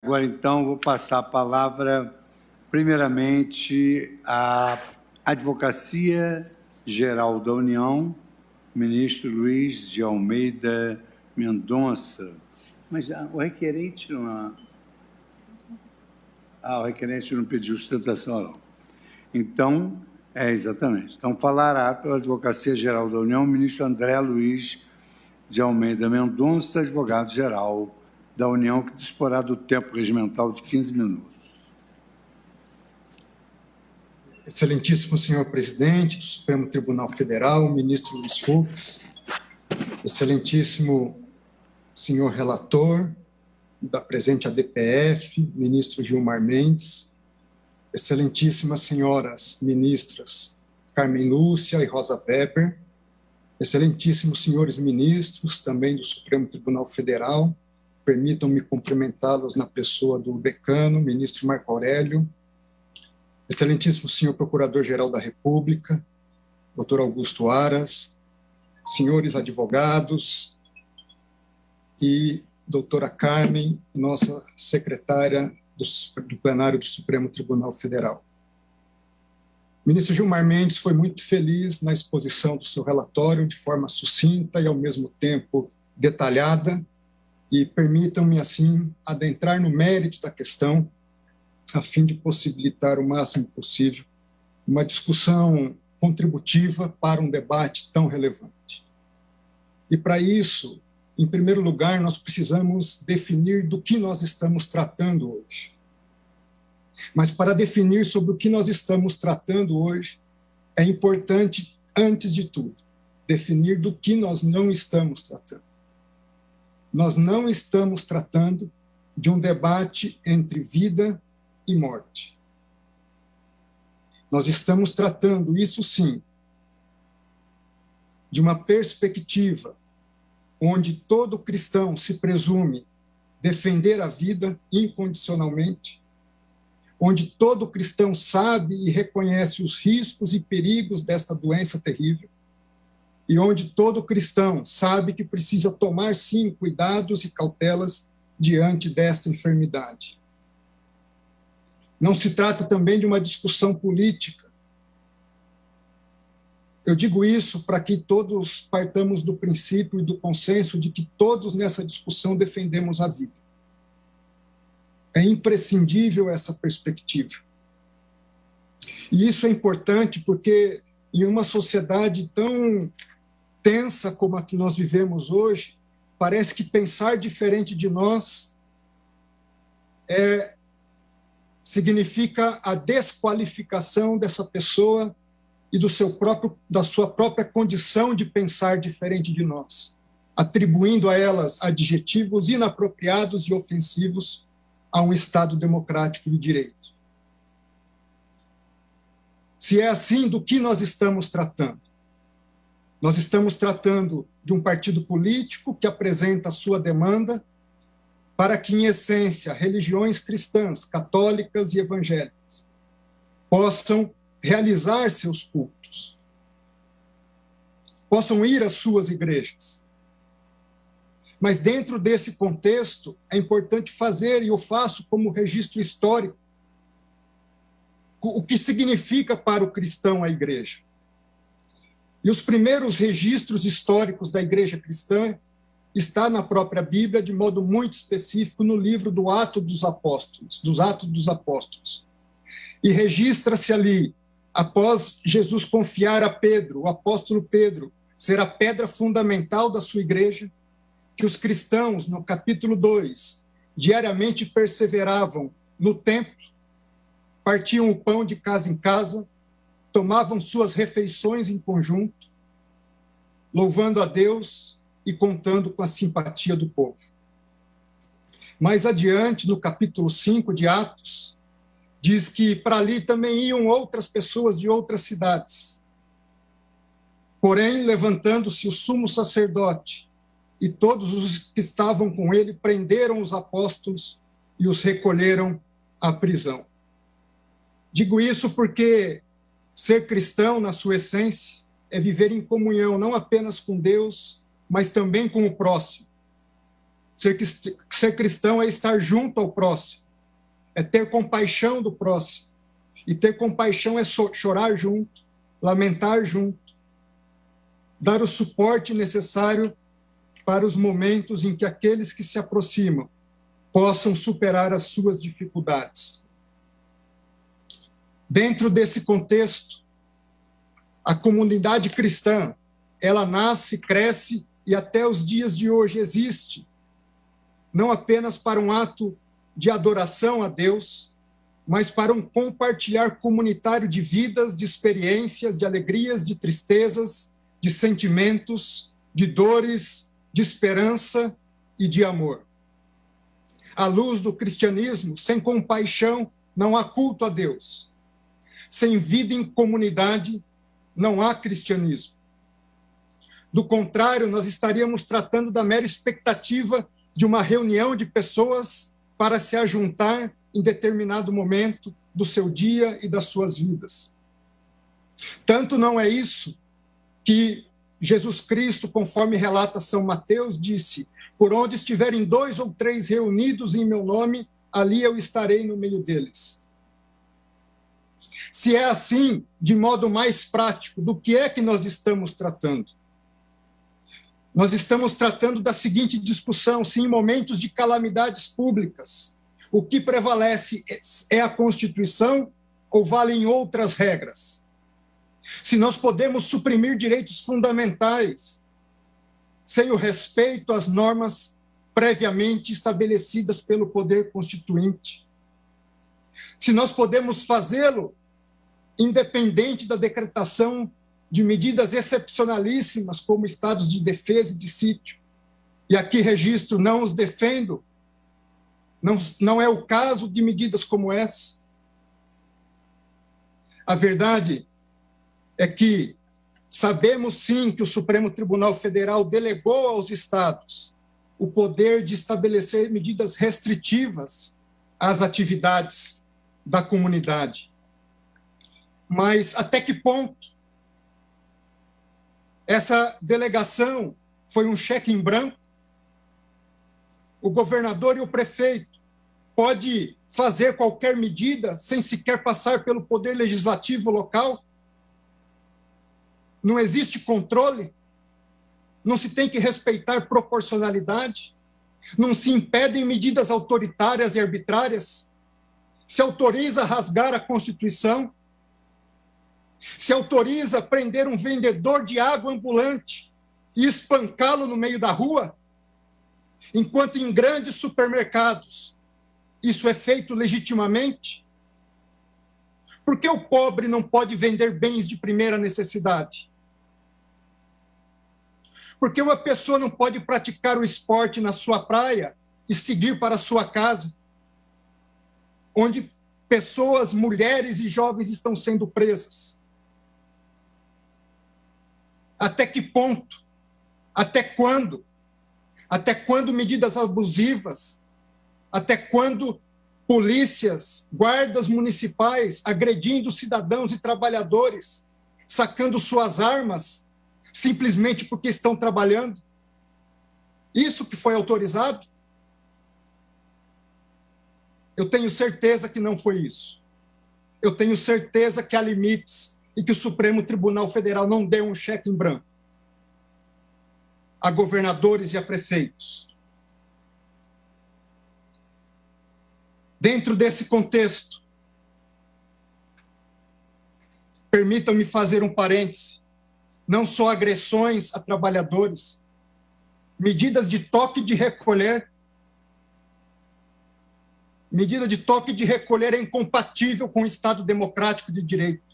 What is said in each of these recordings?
Agora, então, vou passar a palavra, primeiramente, à Advocacia Geral da União, ministro Luiz de Almeida Mendonça. Mas o requerente não... o requerente não pediu sustentação oral. Então, exatamente. Então, falará pela Advocacia Geral da União o ministro André Luiz de Almeida Mendonça, advogado-geral da União, que disporá do tempo regimental de 15 minutos. Excelentíssimo senhor presidente do Supremo Tribunal Federal, ministro Luiz Fux, excelentíssimo senhor relator da presente ADPF, ministro Gilmar Mendes, excelentíssimas senhoras ministras Carmen Lúcia e Rosa Weber, excelentíssimos senhores ministros, também do Supremo Tribunal Federal, permitam-me cumprimentá-los na pessoa do decano, ministro Marco Aurélio, excelentíssimo senhor Procurador-Geral da República, doutor Augusto Aras, senhores advogados e doutora Carmen, nossa secretária do plenário do Supremo Tribunal Federal. O ministro Gilmar Mendes foi muito feliz na exposição do seu relatório, de forma sucinta e, ao mesmo tempo, detalhada, e permitam-me, assim, adentrar no mérito da questão, a fim de possibilitar o máximo possível uma discussão contributiva para um debate tão relevante. E, para isso, em primeiro lugar, nós precisamos definir do que nós estamos tratando hoje. Mas, para definir sobre o que nós estamos tratando hoje, é importante, antes de tudo, definir do que nós não estamos tratando. Nós não estamos tratando de um debate entre vida e morte. Nós estamos tratando, isso sim, de uma perspectiva onde todo cristão se presume defender a vida incondicionalmente, onde todo cristão sabe e reconhece os riscos e perigos desta doença terrível, e onde todo cristão sabe que precisa tomar, sim, cuidados e cautelas diante desta enfermidade. Não se trata também de uma discussão política. Eu digo isso para que todos partamos do princípio e do consenso de que todos nessa discussão defendemos a vida. É imprescindível essa perspectiva. E isso é importante porque, em uma sociedade tão tensa como a que nós vivemos hoje, parece que pensar diferente de nós significa a desqualificação dessa pessoa e da sua própria condição de pensar diferente de nós, atribuindo a elas adjetivos inapropriados e ofensivos a um Estado democrático de direito. Se é assim, do que nós estamos tratando? Nós estamos tratando de um partido político que apresenta a sua demanda para que, em essência, religiões cristãs, católicas e evangélicas possam realizar seus cultos, possam ir às suas igrejas. Mas, dentro desse contexto, é importante fazer, e eu faço como registro histórico, o que significa para o cristão a igreja. E os primeiros registros históricos da igreja cristã está na própria Bíblia, de modo muito específico, no livro dos Atos dos Apóstolos. E registra-se ali, após Jesus confiar a Pedro, o apóstolo Pedro, ser a pedra fundamental da sua igreja, que os cristãos, no capítulo 2, diariamente perseveravam no templo, partiam o pão de casa em casa, tomavam suas refeições em conjunto, louvando a Deus e contando com a simpatia do povo. Mais adiante, no capítulo 5 de Atos, diz que para ali também iam outras pessoas de outras cidades. Porém, levantando-se o sumo sacerdote e todos os que estavam com ele, prenderam os apóstolos e os recolheram à prisão. Digo isso porque ser cristão, na sua essência, é viver em comunhão não apenas com Deus, mas também com o próximo. Ser cristão é estar junto ao próximo, é ter compaixão do próximo. E ter compaixão é chorar junto, lamentar junto, dar o suporte necessário para os momentos em que aqueles que se aproximam possam superar as suas dificuldades. Dentro desse contexto, a comunidade cristã, ela nasce, cresce e até os dias de hoje existe, não apenas para um ato de adoração a Deus, mas para um compartilhar comunitário de vidas, de experiências, de alegrias, de tristezas, de sentimentos, de dores, de esperança e de amor. À luz do cristianismo, sem compaixão, não há culto a Deus. Sem vida em comunidade, não há cristianismo. Do contrário, nós estaríamos tratando da mera expectativa de uma reunião de pessoas para se ajuntar em determinado momento do seu dia e das suas vidas. Tanto não é isso que Jesus Cristo, conforme relata São Mateus, disse: por onde estiverem 2 ou 3 reunidos em meu nome, ali eu estarei no meio deles. Se é assim, de modo mais prático, do que é que nós estamos tratando? Nós estamos tratando da seguinte discussão: se em momentos de calamidades públicas, o que prevalece é a Constituição ou valem outras regras? Se nós podemos suprimir direitos fundamentais sem o respeito às normas previamente estabelecidas pelo poder constituinte? Se nós podemos fazê-lo independente da decretação de medidas excepcionalíssimas, como estados de defesa e de sítio? E aqui registro, não os defendo, não é o caso de medidas como essa. A verdade é que sabemos sim que o Supremo Tribunal Federal delegou aos estados o poder de estabelecer medidas restritivas às atividades da comunidade. Mas até que ponto essa delegação foi um cheque em branco? O governador e o prefeito podem fazer qualquer medida sem sequer passar pelo poder legislativo local? Não existe controle? Não se tem que respeitar proporcionalidade? Não se impedem medidas autoritárias e arbitrárias? Se autoriza a rasgar a Constituição? Se autoriza a prender um vendedor de água ambulante e espancá-lo no meio da rua? Enquanto em grandes supermercados isso é feito legitimamente? Por que o pobre não pode vender bens de primeira necessidade? Por que uma pessoa não pode praticar o esporte na sua praia e seguir para a sua casa, onde pessoas, mulheres e jovens estão sendo presas? Até que ponto? Até quando? Até quando medidas abusivas? Até quando polícias, guardas municipais agredindo cidadãos e trabalhadores, sacando suas armas, simplesmente porque estão trabalhando? Isso que foi autorizado? Eu tenho certeza que não foi isso. Eu tenho certeza que há limites e que o Supremo Tribunal Federal não deu um cheque em branco a governadores e a prefeitos. Dentro desse contexto, permitam-me fazer um parêntese: não só agressões a trabalhadores, medidas de toque de recolher. Medida de toque de recolher é incompatível com o Estado democrático de direito.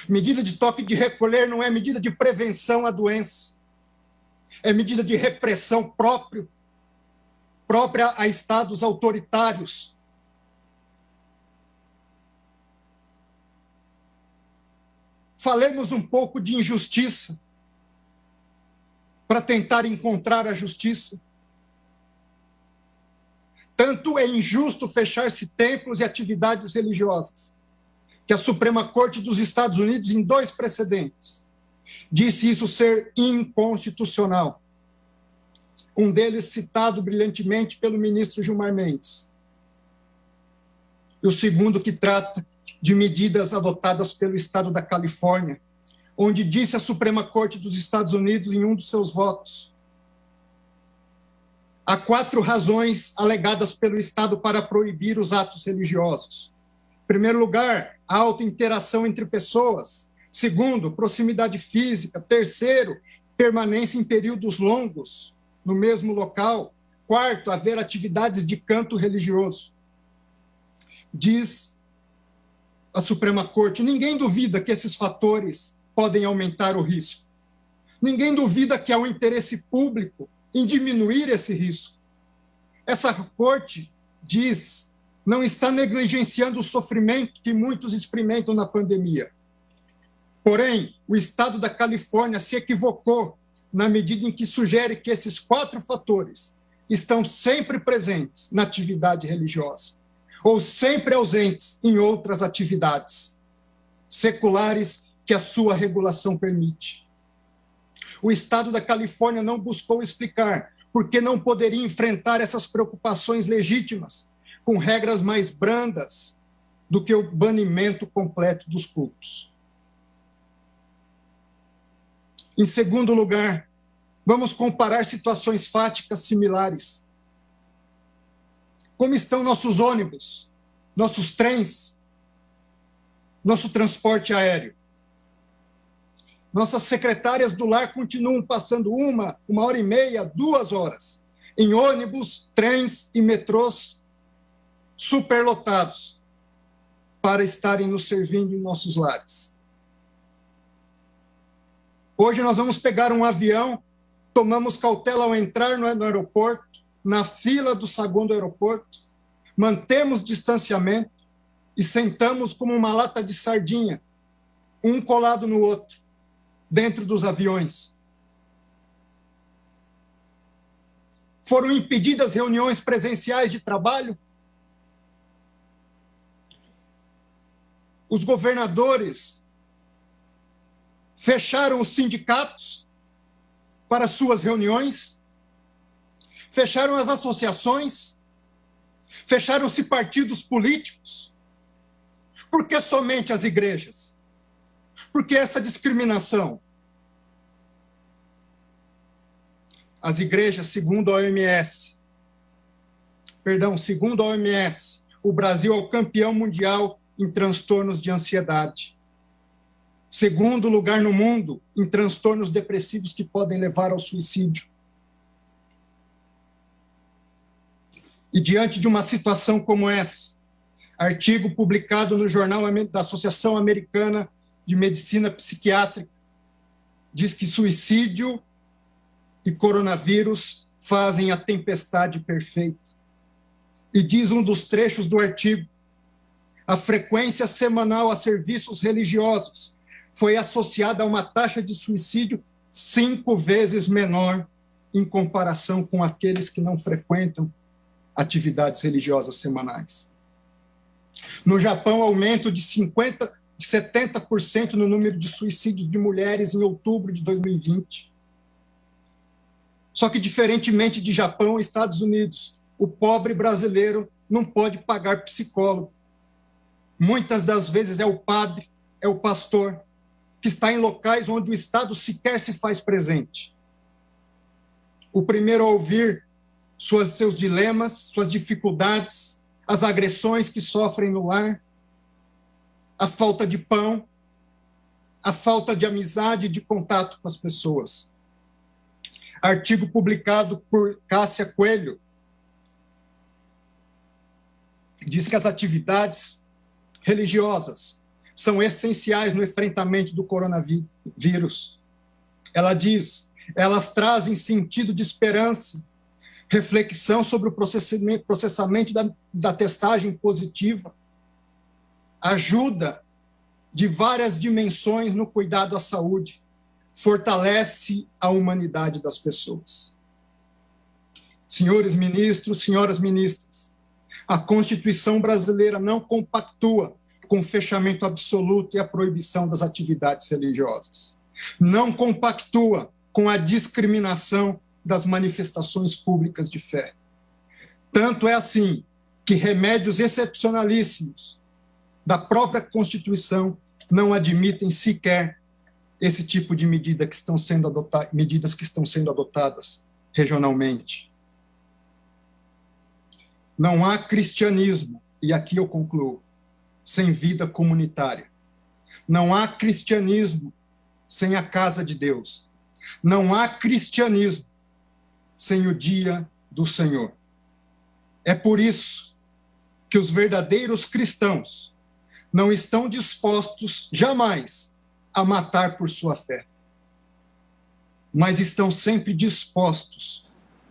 Medida de toque de recolher não é medida de prevenção à doença, é medida de repressão própria a estados autoritários. Falemos um pouco de injustiça para tentar encontrar a justiça. Tanto é injusto fechar-se templos e atividades religiosas, que a Suprema Corte dos Estados Unidos, em 2 precedentes, disse isso ser inconstitucional. um deles citado brilhantemente pelo ministro Gilmar Mendes, e o segundo que trata de medidas adotadas pelo Estado da Califórnia, onde disse a Suprema Corte dos Estados Unidos, em um dos seus votos, há 4 razões alegadas pelo Estado para proibir os atos religiosos. Em primeiro lugar, a alta interação entre pessoas. Segundo, proximidade física. Terceiro, permanência em períodos longos no mesmo local. Quarto, haver atividades de canto religioso. Diz a Suprema Corte, ninguém duvida que esses fatores podem aumentar o risco. Ninguém duvida que há um interesse público em diminuir esse risco. Essa Corte diz, não está negligenciando o sofrimento que muitos experimentam na pandemia. Porém, o Estado da Califórnia se equivocou na medida em que sugere que esses 4 fatores estão sempre presentes na atividade religiosa ou sempre ausentes em outras atividades seculares que a sua regulação permite. O Estado da Califórnia não buscou explicar por que não poderia enfrentar essas preocupações legítimas com regras mais brandas do que o banimento completo dos cultos. Em segundo lugar, vamos comparar situações fáticas similares. Como estão nossos ônibus, nossos trens, nosso transporte aéreo? Nossas secretárias do lar continuam passando 1h30, 2 horas, em ônibus, trens e metrôs superlotados para estarem nos servindo em nossos lares. Hoje nós vamos pegar um avião, tomamos cautela ao entrar no aeroporto, na fila do saguão do aeroporto, mantemos distanciamento e sentamos como uma lata de sardinha, um colado no outro, dentro dos aviões. Foram impedidas reuniões presenciais de trabalho? Os governadores fecharam os sindicatos para suas reuniões? Fecharam as associações? Fecharam-se partidos políticos? Por que somente as igrejas? Por que essa discriminação? As igrejas, segundo a OMS, o Brasil é o campeão mundial em transtornos de ansiedade. Segundo lugar no mundo em transtornos depressivos que podem levar ao suicídio. E diante de uma situação como essa, artigo publicado no Jornal da Associação Americana de Medicina Psiquiátrica diz que suicídio e coronavírus fazem a tempestade perfeita. E diz um dos trechos do artigo, a frequência semanal a serviços religiosos foi associada a uma taxa de suicídio 5 vezes menor em comparação com aqueles que não frequentam atividades religiosas semanais. No Japão, aumento de 70% no número de suicídios de mulheres em outubro de 2020. Só que, diferentemente de Japão e Estados Unidos, o pobre brasileiro não pode pagar psicólogo. Muitas das vezes é o padre, é o pastor, que está em locais onde o Estado sequer se faz presente. O primeiro a ouvir seus dilemas, suas dificuldades, as agressões que sofrem no lar, a falta de pão, a falta de amizade e de contato com as pessoas. Artigo publicado por Cássia Coelho diz que as atividades religiosas são essenciais no enfrentamento do coronavírus. Ela diz, elas trazem sentido de esperança, reflexão sobre o processamento da testagem positiva, ajuda de várias dimensões no cuidado à saúde, fortalece a humanidade das pessoas. Senhores ministros, senhoras ministras, a Constituição brasileira não compactua com o fechamento absoluto e a proibição das atividades religiosas. Não compactua com a discriminação das manifestações públicas de fé. Tanto é assim que remédios excepcionalíssimos da própria Constituição não admitem sequer esse tipo de medidas que estão sendo adotadas regionalmente. Não há cristianismo, e aqui eu concluo, sem vida comunitária. Não há cristianismo sem a casa de Deus. Não há cristianismo sem o dia do Senhor. É por isso que os verdadeiros cristãos não estão dispostos jamais a matar por sua fé, mas estão sempre dispostos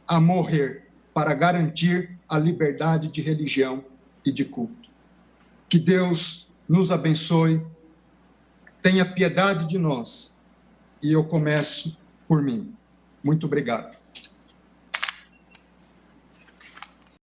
a morrer para garantir a liberdade de religião e de culto. Que Deus nos abençoe, tenha piedade de nós, e eu começo por mim. Muito obrigado.